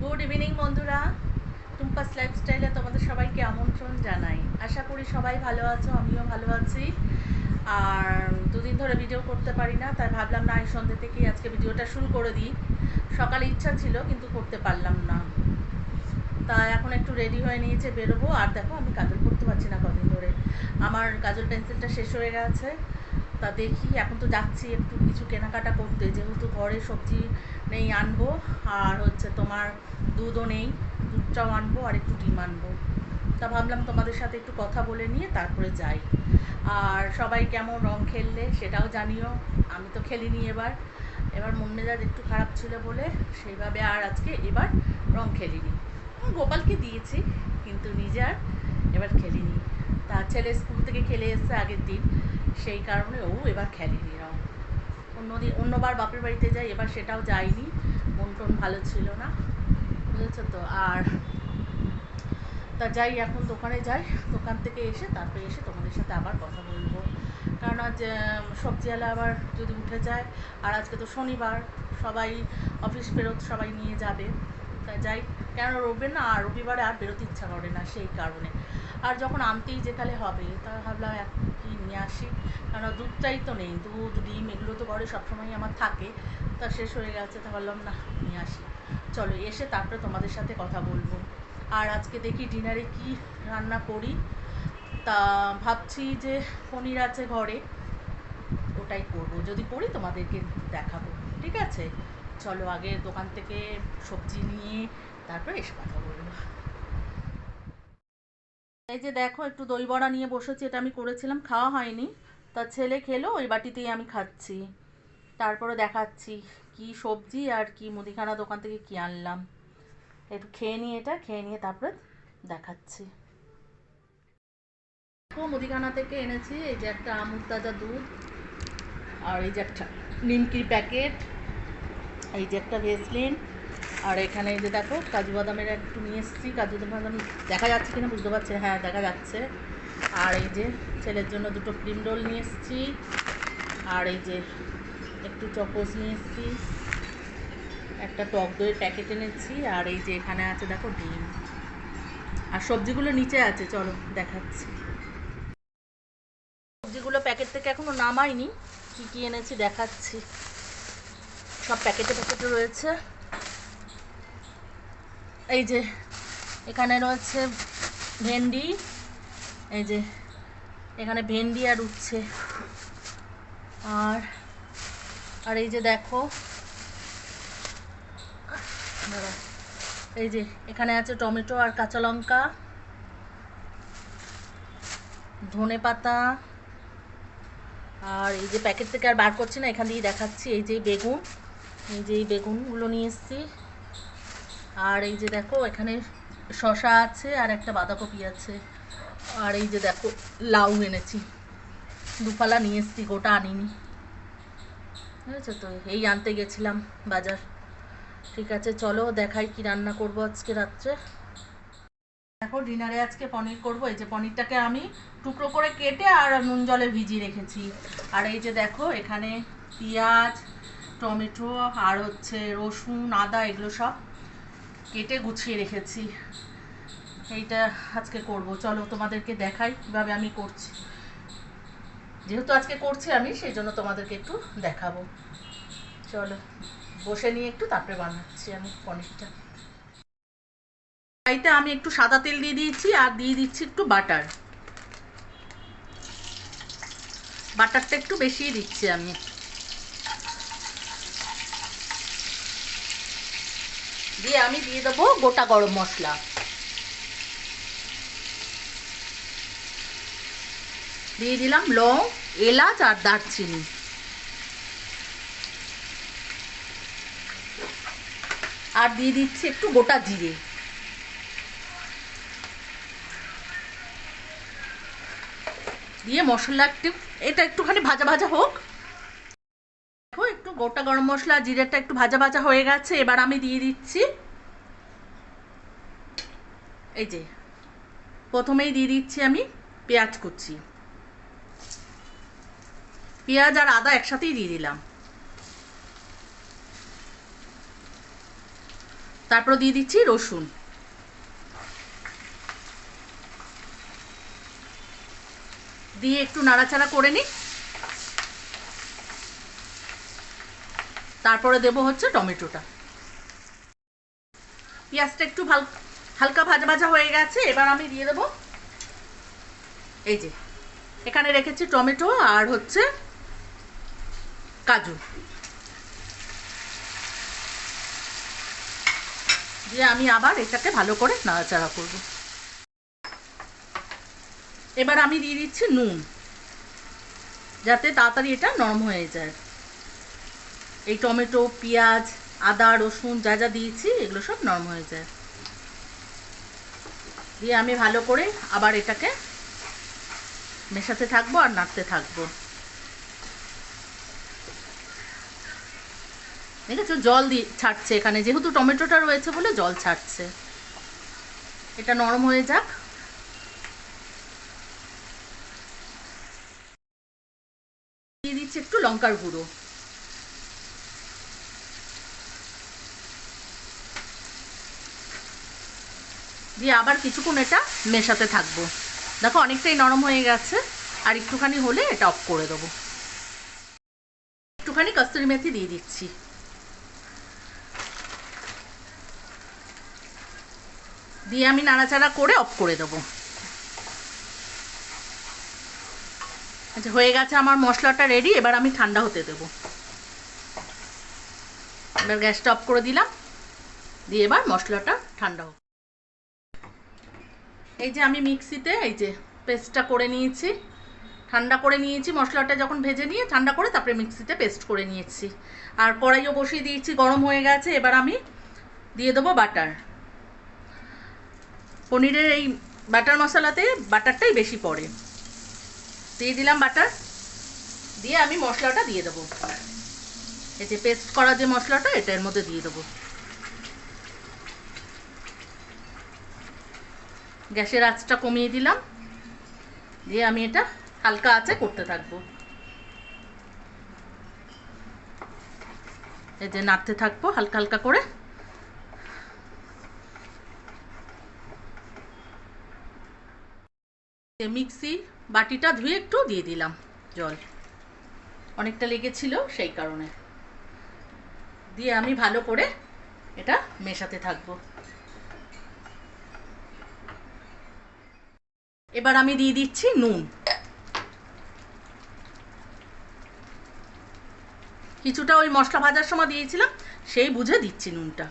Good evening বন্ধুরা, টুম্পাস লাইফস্টাইলে তোমাদের সবাইকে আমন্ত্রণ জানাই। আশা করি সবাই ভালো আছো, আমিও ভালো আছি। আর দুদিন ধরে ভিডিও করতে পারি না, তাই ভাবলাম না এই সন্ধ্যে থেকেই আজকে ভিডিওটা শুরু করে দিই। সকালে ইচ্ছা ছিল কিন্তু করতে পারলাম না। তা এখন একটু রেডি হয়ে নিয়েছে, বেরোবো। আর দেখো আমি কাজল করতে পারছি না কদিন ধরে, আমার কাজল পেন্সিলটা শেষ হয়ে গেছে। তা দেখি, এখন তো যাচ্ছি একটু কিছু কেনাকাটা করতে, যেহেতু ঘরে সবজি নেই আনবো, আর হচ্ছে তোমার দুধও নেই, দুধটাও আনবো, আর একটু ডিম আনবো। তা ভাবলাম তোমাদের সাথে একটু কথা বলে নিয়ে তারপরে যাই। আর সবাই কেমন রং খেললে সেটাও জানিও। আমি তো খেলিনি এবার মন মেজাজ একটু খারাপ ছিল বলে সেইভাবে আর আজকে এবার রং খেলিনি। গোপালকে দিয়েছি কিন্তু নিজে আর এবার খেলিনি। তা ছেলে স্কুল থেকে খেলে এসছে আগের দিন, সেই কারণে ও এবার খেলেনি রং। অন্যবার বাপের বাড়িতে যাই, এবার সেটাও যাইনি, মন টন ভালো ছিল না, বুঝেছো তো। আর তা যাই, এখন দোকানে যাই, দোকান থেকে এসে তারপরে এসে তোমাদের সাথে আবার কথা বলবো। কারণ আজ সবজিওয়ালা আবার যদি উঠে যায়, আর আজকে তো শনিবার, সবাই অফিস ফেরত সবাই নিয়ে যাবে। তা যাই, কেন রবিবারে আর বেরোতে ইচ্ছা করে না, সেই কারণে। আর যখন আনতেই যেকালে হবে, তা ভাবলাম এখন কি নিয়ে আসি। কারণ দুধটাই তো নেই, দুধ ডিম এগুলো তো ঘরে সবসময়ই আমার থাকে, তা শেষ হয়ে গেছে, তা ভাবলাম না নিয়ে আসি। চলো এসে তারপরে তোমাদের সাথে কথা বলবো। আর আজকে দেখি ডিনারে কি রান্না করি। তা ভাবছি যে পনির আছে ঘরে, ওটাই করব, যদি করি তোমাদেরকে দেখাবো। ঠিক আছে, চলো আগে দোকান থেকে সবজি নিয়ে তারপরে এসে কথা বলবো। এই যে দেখো, একটু দই বড়া নিয়ে বসেছি, এটা আমি করেছিলাম, খাওয়া হয়নি। তা ছেলে খেলো, ওই বাটিতেই আমি খাচ্ছি। তারপরে দেখাচ্ছি কি সবজি আর কি মুদিখানা দোকান থেকে কি আনলাম। একটু খেয়ে নিয়ে, এটা খেয়ে নিয়ে তারপরে দেখাচ্ছি। মুদিখানা থেকে এনেছি এই যে একটা আমুল তাজা দুধ, আর এই যে একটা নিমকির প্যাকেট, এই যে একটা ভেসলিন, আর এখানে এই যে দেখো কাজু বাদামের একটু নিয়ে এসেছি। কাজু বাদাম দেখা যাচ্ছে কিনা বুঝতে পারছি, হ্যাঁ দেখা যাচ্ছে। আর এই যে ছেলের জন্য দুটো ক্রিম রোল নিয়ে এসেছি, আর এই যে একটু চকোস নিয়ে এসেছি, একটা টক দইয়ের প্যাকেট এনেছি, আর এই যে এখানে আছে দেখো ডিম। আর সবজিগুলো নিচে আছে, চলো দেখাচ্ছি। সবজিগুলো প্যাকেট থেকে এখনো নামাইনি, কি কি এনেছি দেখাচ্ছি। সব প্যাকেটে প্যাকেটে রয়েছে। এই যে এখানে রয়েছে ভেন্ডি, এই যে এখানে ভেন্ডি আর উচ্ছে, আর আর এই যে দেখো, এই যে এখানে আছে টমেটো আর কাঁচা লঙ্কা, ধনে পাতা, আর এই যে প্যাকেট থেকে আর বার করছি না, এখান দিয়ে দেখাচ্ছি। এই যে বেগুন, এই যে এই বেগুনগুলো নিয়ে এসেছি, আর এই যে দেখো এখানে শসা আছে, আর একটা বাঁধাকপি আছে, আর এই যে দেখো লাউ এনেছি, দুফালা নিয়ে এসেছি, গোটা আনিনি, বুঝেছো তো। এই আনতে গেছিলাম বাজার। ঠিক আছে, চলো দেখাই কি রান্না করব আজকে রাত্রে। দেখো ডিনারে আজকে পনির করব। এই যে পনিরটাকে আমি টুকরো করে কেটে আর নুন জলে ভিজিয়ে রেখেছি। আর এই যে দেখো এখানে পেঁয়াজ, টমেটো, আর হচ্ছে রসুন, আদা, এগুলো সব কেটে গুছিয়ে রেখেছি। এইটা আজকে করব, চলো তোমাদেরকে দেখাই কিভাবে আমি করছি। যেহেতু আজকে করছি আমি, সেই জন্য তোমাদেরকে একটু দেখাবো। চলো বসে নিয়ে একটু তারপরে বানাচ্ছি আমি পনিরটা। কড়াইতে আমি একটু সাদা তেল দিয়ে দিয়েছি, আর দিয়ে দিচ্ছি একটু বাটার। বাটারটা একটু বেশিই দিচ্ছি আমি। দিয়ে আমি দিয়ে দেবো গোটা গরম মশলা, দিয়ে দিলাম লং, এলাচ আর দারচিনি, আর দিয়ে দিচ্ছি একটু গোটা জিরে। দিয়ে মশলা এটা একটুখানি ভাজা ভাজা হোক। দেখো একটু গোটা গরম মশলা জিরেটা একটু ভাজা ভাজা হয়ে গেছে। এবার আমি দিয়ে দিচ্ছি, এই যে প্রথমেই দিয়ে দিচ্ছি আমি পেঁয়াজ কুচি, পেঁয়াজ আর আদা একসাথেই দিয়ে দিলাম। তারপর দিয়ে দিচ্ছি রসুন, দিয়ে একটু নাড়াচাড়া করে নিই। তারপরে দেব হচ্ছে টমেটোটা। পেঁয়াজটা একটু হালকা ভাজা ভাজা হয়ে গেছে। এবার আমি দিয়ে দেবো এই যে এখানে রেখেছি টমেটো আর হচ্ছে কাজু, দিয়ে আমি আবার এটাকে ভালো করে নাড়াচাড়া করব। এবার আমি দিয়ে দিচ্ছি নুন, যাতে তাড়াতাড়ি এটা নরম হয়ে যায়। এই টমেটো, পেঁয়াজ, আদা, রসুন যা যা দিয়েছি এগুলো সব নরম হয়ে যায়। দিয়ে আমি ভালো করে আবার এটাকে মেশাতে থাকবো আর নাড়তে থাকবো। দেখেছো জল ছাড়ছে এখানে, যেহেতু টমেটোটা রয়েছে বলে জল ছাড়ছে। এটা নরম হয়ে যাক। দিয়ে দিচ্ছি একটু লঙ্কার গুঁড়ো, দিয়ে আবার কিছুক্ষণ এটা মেশাতে থাকবো। দেখো অনেকটাই নরম হয়ে গেছে, আর একটুখানি হলে এটা অফ করে দেবো। একটুখানি কস্তুরি মেথি দিয়ে দিচ্ছি, দিয়ে আমি নাড়াচাড়া করে অফ করে দেবো। আচ্ছা, হয়ে গেছে আমার মশলাটা রেডি। এবার আমি ঠান্ডা হতে দেবো। এবার গ্যাসটা অফ করে দিলাম, দিয়ে এবার মশলাটা ঠান্ডা হোক। এই যে আমি মিক্সিতে এই যে পেস্টটা করে নিয়েছি, ঠান্ডা করে নিয়েছি। মশলাটা যখন ভেজে নিয়ে ঠান্ডা করে তারপরে মিক্সিতে পেস্ট করে নিয়েছি। আর কড়াইও বসিয়ে দিয়েছি, গরম হয়ে গেছে। এবার আমি দিয়ে দেবো বাটার। পনিরের এই বাটার মশলাতে বাটারটাই বেশি পড়ে। দিয়ে দিলাম বাটার, দিয়ে আমি মশলাটা দিয়ে দেবো। এই যে পেস্ট করা যে মশলাটা এটা এর মধ্যে দিয়ে দেবো। গ্যাসের আঁচটা কমিয়ে দিলাম, দিয়ে আমি এটা হালকা আঁচে করতে থাকবো। এই যে নাড়তে থাকবো হালকা হালকা করে। মিক্সি বাটিটা ধুয়ে একটু দিয়ে দিলাম জল, অনেকটা লেগেছিল সেই কারণে। দিয়ে আমি ভালো করে এটা মেশাতে থাকবো। এবার আমি দিয়ে দিচ্ছি নুন। কিছুটা ওই মশলা ভাজার সময় দিয়েছিলাম, সেই বুঝে দিচ্ছি নুনটা।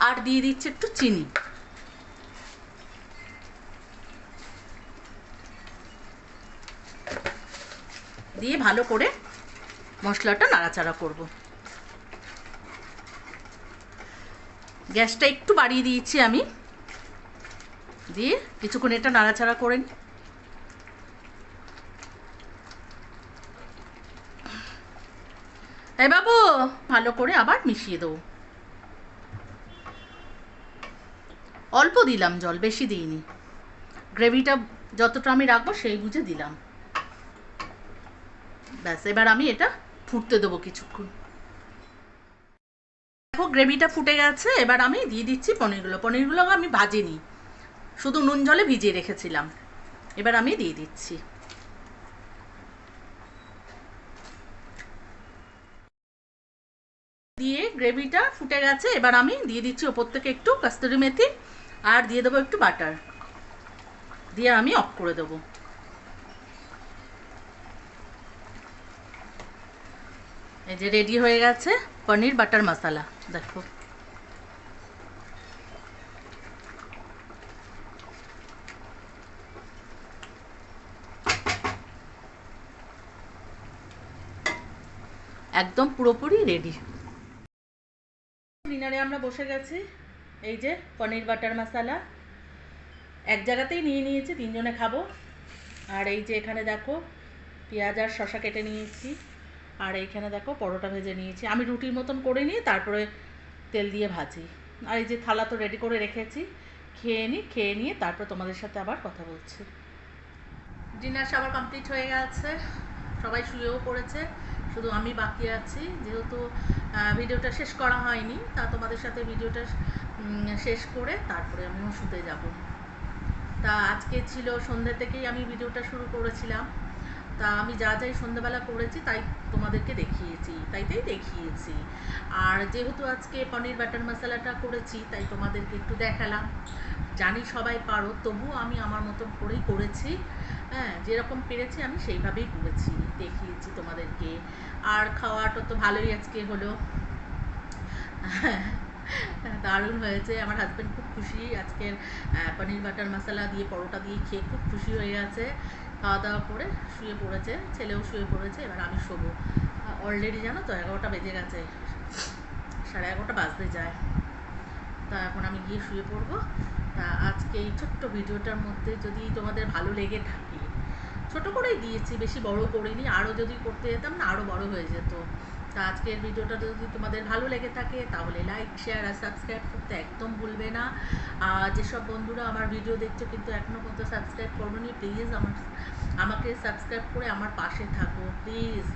আর দিয়ে দিচ্ছি একটু চিনি। দিয়ে ভালো করে মশলাটা নাড়াচাড়া করব। গ্যাসটা একটু বাড়িয়ে দিয়েছি আমি, দিয়ে কিছুক্ষণ এটা নাড়াচাড়া করে নিই। এই বাবু, ভালো করে আবার মিশিয়ে দেবো। অল্প দিলাম জল, বেশি দিইনি। গ্রেভিটা যতটা আমি রাখবো সেই বুঝে দিলাম। ব্যাস, এবার আমি এটা ফুটতে দেবো কিছুক্ষণ। দেখো গ্রেভিটা ফুটে গেছে। এবার আমি দিয়ে দিচ্ছি পনিরগুলো। পনিরগুলো আমি ভাজিনি, শুধু নুন জলে ভিজিয়ে রেখেছিলাম। এবার আমি দিয়ে দিচ্ছি। দিয়ে গ্রেভিটা ফুটে গেছে। এবার আমি দিয়ে দিচ্ছি ওপর থেকে একটু কস্তুরি মেথি, আর দিয়ে দেবো একটু বাটার, দিয়ে আমি অফ করে দেবো। এই যে রেডি হয়ে গেছে পনির বাটার মশলা। দেখো একদম পুরোপুরি রেডি। ডিনারে আমরা বসে গেছি। এই যে পনির বাটার মশলা এক জায়গাতেই নিয়ে নিয়েছি, তিনজনে খাবো। আর এই যে এখানে দেখো পেঁয়াজ আর শসা কেটে নিয়েছি, আর এইখানে দেখো পরোটা ভেজে নিয়েছি। আমি রুটির মতন করে নিয়ে তারপরে তেল দিয়ে ভাজি। আর এই যে থালা তো রেডি করে রেখেছি, খেয়ে নিই। খেয়ে নিয়ে তারপর তোমাদের সাথে আবার কথা বলছি। ডিনার সবার কমপ্লিট হয়ে গেছে, সবাই শুয়েও পড়েছে। শুধু আমি বাকি আছি, যেহেতু ভিডিওটা শেষ করা হয়নি, তা তোমাদের সাথে ভিডিওটা শেষ করে তারপরে আমিও শুতে যাব। তা আজকে ছিল সন্ধ্যে থেকেই আমি ভিডিওটা শুরু করেছিলাম। তা আমি যা যাই সন্ধ্যাবেলা করেছি তাই তোমাদেরকে দেখিয়েছি। আর যেহেতু আজকে পনির বাটার মশলাটা করেছি তাই তোমাদেরকে একটু দেখালাম। জানি সবাই পারো, তবুও আমি আমার মতন করেই করেছি। হ্যাঁ, যেরকম পেরেছি আমি সেইভাবেই করেছি, দেখিয়েছি তোমাদেরকে। আর খাওয়াটা তো ভালোই আজকে হলো। দারুণ হয়েছে। আমার হাজব্যান্ড খুব খুশি আজকের পনির বাটার মশলা দিয়ে পরোটা দিয়ে খেয়ে খুব খুশি হয়ে গেছে। খাওয়া দাওয়া করে শুয়ে পড়েছে, ছেলেও শুয়ে পড়েছে। এবার আমি শোবো। অলরেডি জানো তো 11টা বেজে গেছে, 11:30 বাজতে যায়। তা এখন আমি গিয়ে শুয়ে পড়বো। তা আজকে এই ছোট্ট ভিডিওটার মধ্যে যদি তোমাদের ভালো লেগে থাকে, ছোট করেই দিয়েছি, বেশি বড় করিনি। আরও যদি করতে যেতাম না আরও বড় হয়ে যেত। তা আজকের ভিডিওটা যদি তোমাদের ভালো লেগে থাকে তাহলে লাইক, শেয়ার আর সাবস্ক্রাইব করতে একদম ভুলবে না। আর যেসব বন্ধুরা আমার ভিডিও দেখছো কিন্তু এখনও পর্যন্ত সাবস্ক্রাইব করোনি, প্লিজ আমাকে সাবস্ক্রাইব করে আমার পাশে থাকো প্লিজ।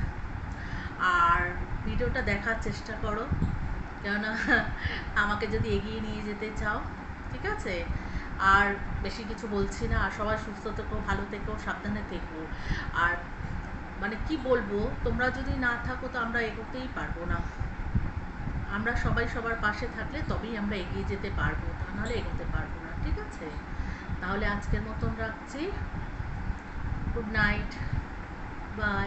আর ভিডিওটা দেখার চেষ্টা করো, কেননা আমাকে যদি এগিয়ে নিয়ে যেতে চাও, ঠিক আছে? আর বেশি কিছু বলছি না। আর সবাই সুস্থ থেকো, ভালো থেকো, সাবধানে থেকো। আর মানে কি বলবো, তোমরা যদি না থাকো তো আমরা এগোতেই পারবো না। আমরা সবাই সবার পাশে থাকলে তবেই আমরা এগিয়ে যেতে পারবো, তা নাহলে এগোতে পারবো না, ঠিক আছে? তাহলে আজকের মতন রাখছি। Good night, by.